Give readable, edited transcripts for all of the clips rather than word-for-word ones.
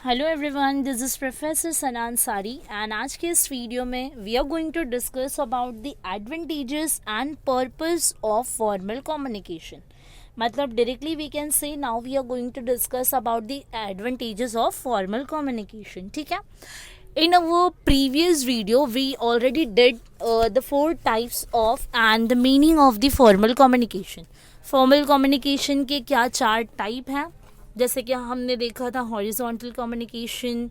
Hello everyone, this is professor Sanan Sari and आज के इस वीडियो में we are going to discuss about the advantages and purpose of formal communication. मतलब directly we can say now we are going to discuss about the advantages of formal communication. ठीक है, in our previous video we already did the four types of and the meaning of the formal communication। formal communication के क्या चार type हैं, जैसे कि हमने देखा था horizontal communication,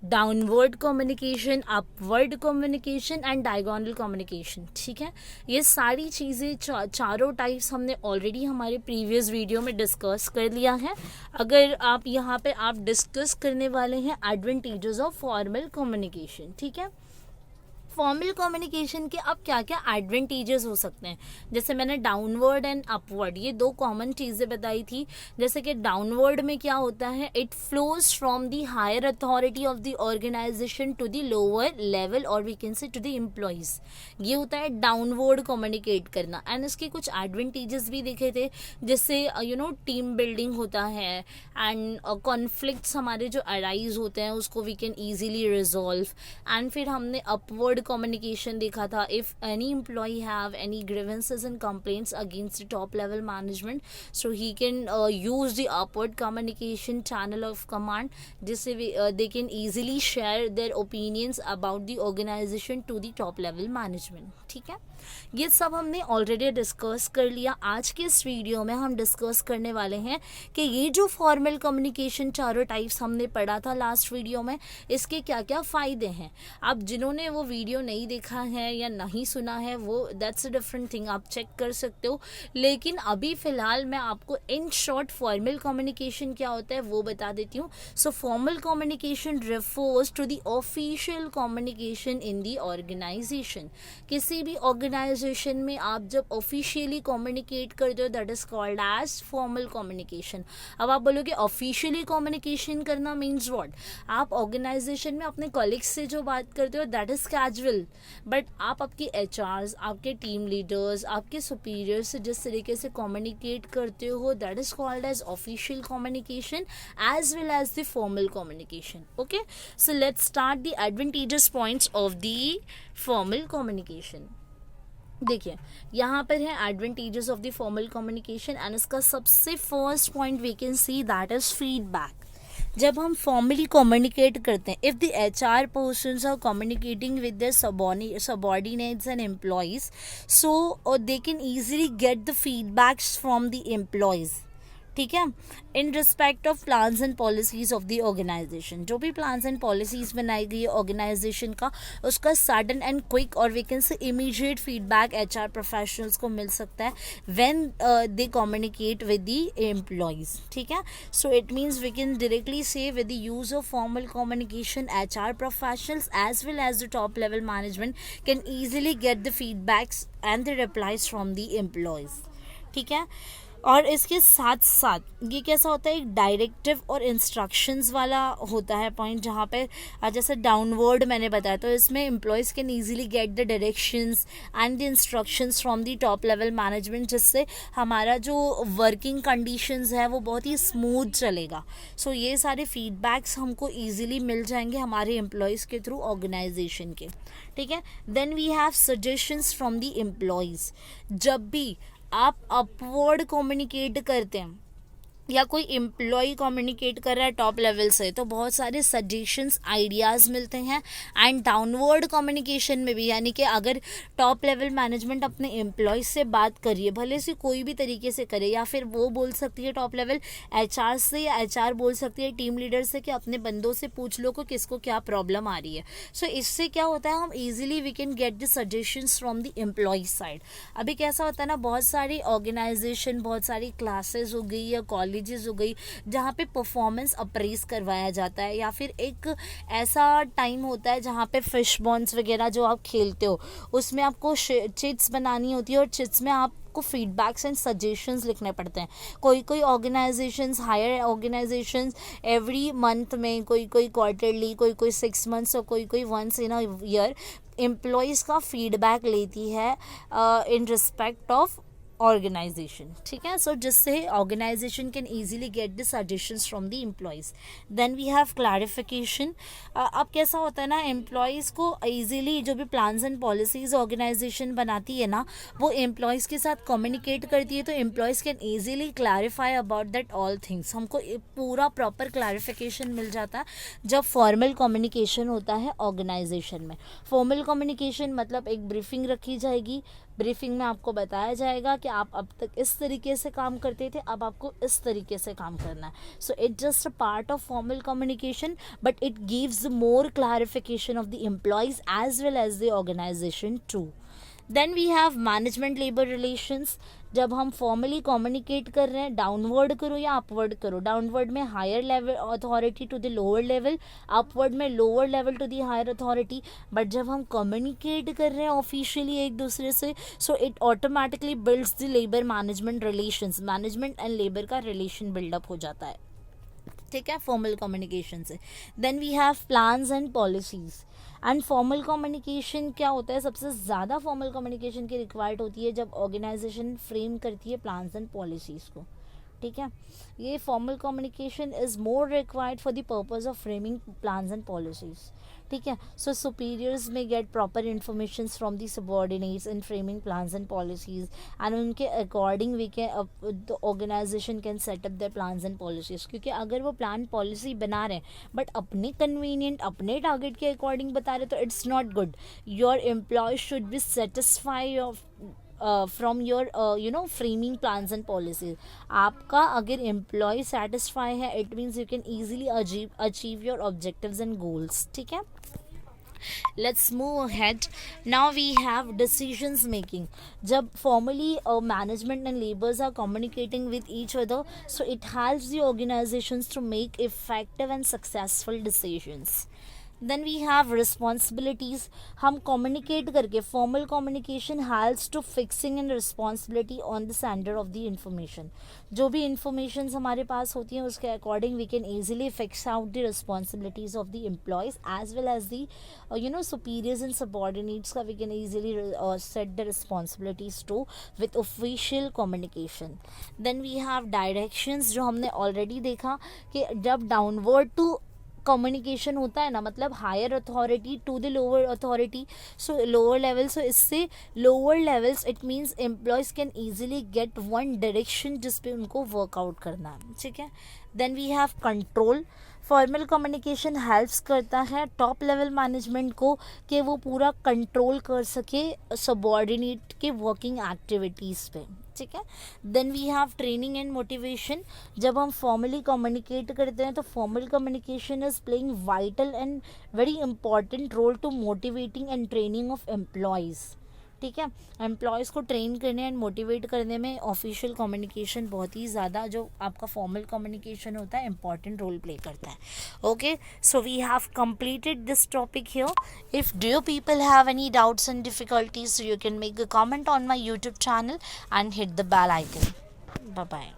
downward communication, upward communication and diagonal communication. ठीक है, ये सारी चीज़ें चारों टाइप्स हमने ऑलरेडी हमारे प्रीवियस वीडियो में डिस्कस कर लिया है। अगर आप यहाँ पे आप डिस्कस करने वाले हैं एडवांटेजेस ऑफ फॉर्मल कम्युनिकेशन। ठीक है, फॉर्मल कम्युनिकेशन के अब क्या क्या एडवांटेजेस हो सकते हैं, जैसे मैंने डाउनवर्ड एंड अपवर्ड ये दो कॉमन चीज़ें बताई थी। जैसे कि डाउनवर्ड में क्या होता है, it flows from the higher authority of the organisation to the lower level और we can say to the employees. ये होता है डाउनवर्ड कम्युनिकेट करना। एंड इसके कुछ एडवांटेजेस भी देखे थे, जैसे टीम बिल्डिंग होता है एंड कॉन्फ्लिक्ट्स हमारे जो अराइज होते हैं उसको we can easily resolve. And फिर हमने अपवर्ड communication देखा था, if any employee have any grievances and complaints against the top level management so he can use the upward communication channel of command जिससे they can easily share their opinions about the organization to the top level management। ठीक है, ये सब हमने already discuss कर लिया। आज के इस वीडियो में हम डिस्कस करने वाले हैं कि ये जो फॉर्मल कम्युनिकेशन चारों टाइप्स हमने पढ़ा था लास्ट वीडियो में, इसके क्या क्या फ़ायदे हैं। अब जिन्होंने वो वीडियो नहीं देखा है या नहीं सुना है वो दैट्स अ डिफरेंट थिंग, आप चेक कर सकते हो। लेकिन अभी फ़िलहाल मैं आपको इन शॉर्ट फॉर्मल कम्युनिकेशन क्या होता है वो बता देती हूँ। So formal communication refers to the official communication in the organisation. किसी भी ऑर्गेनाइजेशन में आप जब ऑफिशियली कम्युनिकेट करते हो that is called as formal communication. अब आप बोलोगे ऑफिशियली कम्युनिकेशन करना मीन्स व्हाट, आप ऑर्गेनाइजेशन में अपने कॉलीग्स से जो बात करते हो दैट इज कैजुअल, बट आप आपके एचआरस, आपके टीम लीडर्स, आपके सुपीरियर से जिस तरीके से कम्युनिकेट करते हो that is called as official communication as well as the formal communication. Okay, so let's start the advantages points of the formal communication. देखिए यहाँ पर है advantages of the formal communication and इसका सबसे first point we can see that is feedback. जब हम formally communicate करते हैं, if the HR persons are communicating with their subordinates and employees so they can easily get the feedbacks from the employees. ठीक है, in respect of plans and policies of the organization. जो भी plans and policies बनाई गई है organisation का, उसका sudden and quick और we can say immediate feedback HR professionals को मिल सकता है when they communicate with the employees. ठीक है, so it means we can directly say with the use of formal communication HR professionals as well as the top level management can easily get the feedbacks and the replies from the employees. ठीक है, और इसके साथ साथ ये कैसा होता है, एक डायरेक्टिव और इंस्ट्रक्शंस वाला होता है पॉइंट, जहाँ पे जैसे डाउनवर्ड मैंने बताया तो इसमें employees can easily get the directions and the instructions from the top level management, जिससे हमारा जो वर्किंग कंडीशंस है वो बहुत ही स्मूथ चलेगा। सो ये सारे फीडबैक्स हमको ईजिली मिल जाएंगे हमारे एम्प्लॉयज़ के थ्रू ऑर्गेनाइजेशन के। ठीक है, then we have suggestions from the employees. जब भी आप अपवर्ड कम्युनिकेट करते हैं या कोई एम्प्लॉय कम्युनिकेट कर रहा है टॉप लेवल से तो बहुत सारे सजेशंस आइडियाज़ मिलते हैं। एंड डाउनवर्ड कम्युनिकेशन में भी, यानी कि अगर टॉप लेवल मैनेजमेंट अपने एम्प्लॉय से बात करिए, भले से कोई भी तरीके से करे, या फिर वो बोल सकती है टॉप लेवल HR से, या HR बोल सकती है टीम लीडर से कि अपने बंदों से पूछ लो को किसको क्या प्रॉब्लम आ रही है। सो इससे क्या होता है, हम easily we can get the suggestions from the employee side. अभी कैसा होता है ना, बहुत सारी ऑर्गेनाइजेशन, बहुत सारी क्लासेस हो गई या कॉलेज हो गई जहाँ पे परफॉर्मेंस अप्रेज करवाया जाता है, या फिर एक ऐसा टाइम होता है जहाँ पे फिश बॉन्स वगैरह जो आप खेलते हो उसमें आपको चिट्स बनानी होती है और चिट्स में आप को फीडबैक्स एंड सजेशंस लिखने पड़ते हैं। कोई कोई organizations, higher organizations every month में, कोई कोई क्वार्टरली, कोई कोई 6 मंथ्स और कोई कोई once in a year employees का फीडबैक लेती है इन रिस्पेक्ट ऑफ ऑर्गेनाइजेशन, ठीक है. सो जिससे organization can easily get the suggestions from the employees. Then we have clarification. अब कैसा होता है ना, एम्प्लॉयज़ को ईजिली जो भी प्लान्स एंड पॉलिसीज़ ऑर्गेनाइजेशन बनाती है ना, वो एम्प्लॉयज़ के साथ कम्युनिकेट करती है, तो employees can easily clarify about that all things. हमको पूरा प्रॉपर क्लैरिफिकेशन मिल जाता है जब फॉर्मल कम्युनिकेशन होता है ऑर्गेनाइजेशन में. फॉर्मल कम्युनिकेशन मतलब एक ब्रीफिंग रखी जाएगी. ब्रीफिंग में आपको बताया जाएगा कि आप अब तक इस तरीके से काम करते थे, अब आपको इस तरीके से काम करना है. So it just a part of formal communication, but it gives more clarification of the employees as well as the organisation too. Then we have management labour relations. जब हम फॉर्मली कम्युनिकेट कर रहे हैं, डाउनवर्ड करो या upward करो, downward में higher level authority to the lower level, upward में lower level to the higher authority. But जब हम कम्युनिकेट कर रहे हैं ऑफिशियली एक दूसरे से, so it automatically builds the labour management relations. Management and labour का रिलेशन बिल्डअप हो जाता है, ठीक है, फॉर्मल कम्युनिकेशन से. Then we have plans and policies. And formal communication क्या होता है, सबसे ज़्यादा फॉर्मल कम्युनिकेशन की रिक्वायर्ड होती है जब ऑर्गेनाइजेशन फ्रेम करती है प्लान्स एंड पॉलिसीज़ को, ठीक है. ये formal communication is more required for the purpose of framing plans and policies, ठीक है. So superiors may get proper information from the subordinates in framing plans and policies, and उनके according we can the organisation can set up their plans and policies. क्योंकि अगर वो plan policy बना रहे हैं but अपने कन्वीनियंट अपने टारगेट के अकॉर्डिंग बता रहे, तो it's not good. Your employee should be satisfy of from your framing plans and policies. आपका अगर एम्प्लॉय सेटिस्फाई है, it means you can easily achieve your objectives and goals, ठीक है. Let's move ahead. Now we have decisions making. जब formally management and laborers are communicating with each other, so it helps the organizations to make effective and successful decisions. Then we have responsibilities. हम communicate करके, formal communication helps to fixing and responsibility on the sender of the information. जो भी information हमारे पास होती हैं उसके according we can easily fix out the responsibilities of the employees as well as the superiors and subordinates का we can easily set the responsibilities to with official communication. Then we have directions, जो हमने already देखा कि जब downward to communication होता है ना, मतलब higher authority to the lower authority, so lower level, so इससे lower levels it means employees can easily get one direction जिस पे उनको वर्कआउट करना है, ठीक है. Then we have control. Formal communication helps करता है टॉप लेवल मैनेजमेंट को कि वो पूरा कंट्रोल कर सके सबॉर्डिनेट के वर्किंग एक्टिविटीज़ पे, ठीक है. Then we have training and motivation. जब हम फॉर्मली कम्युनिकेट करते हैं तो formal communication is playing vital and very important role to motivating and training of employees, ठीक है. एम्प्लॉयज़ को ट्रेन करने एंड मोटिवेट करने में ऑफिशियल कम्युनिकेशन बहुत ही ज़्यादा, जो आपका फॉर्मल कम्युनिकेशन होता है, इंपॉर्टेंट रोल प्ले करता है. Okay, so we have completed this topic here. If do you people have any doubts and difficulties, you can make a comment on my YouTube channel and hit the bell icon. Bye bye.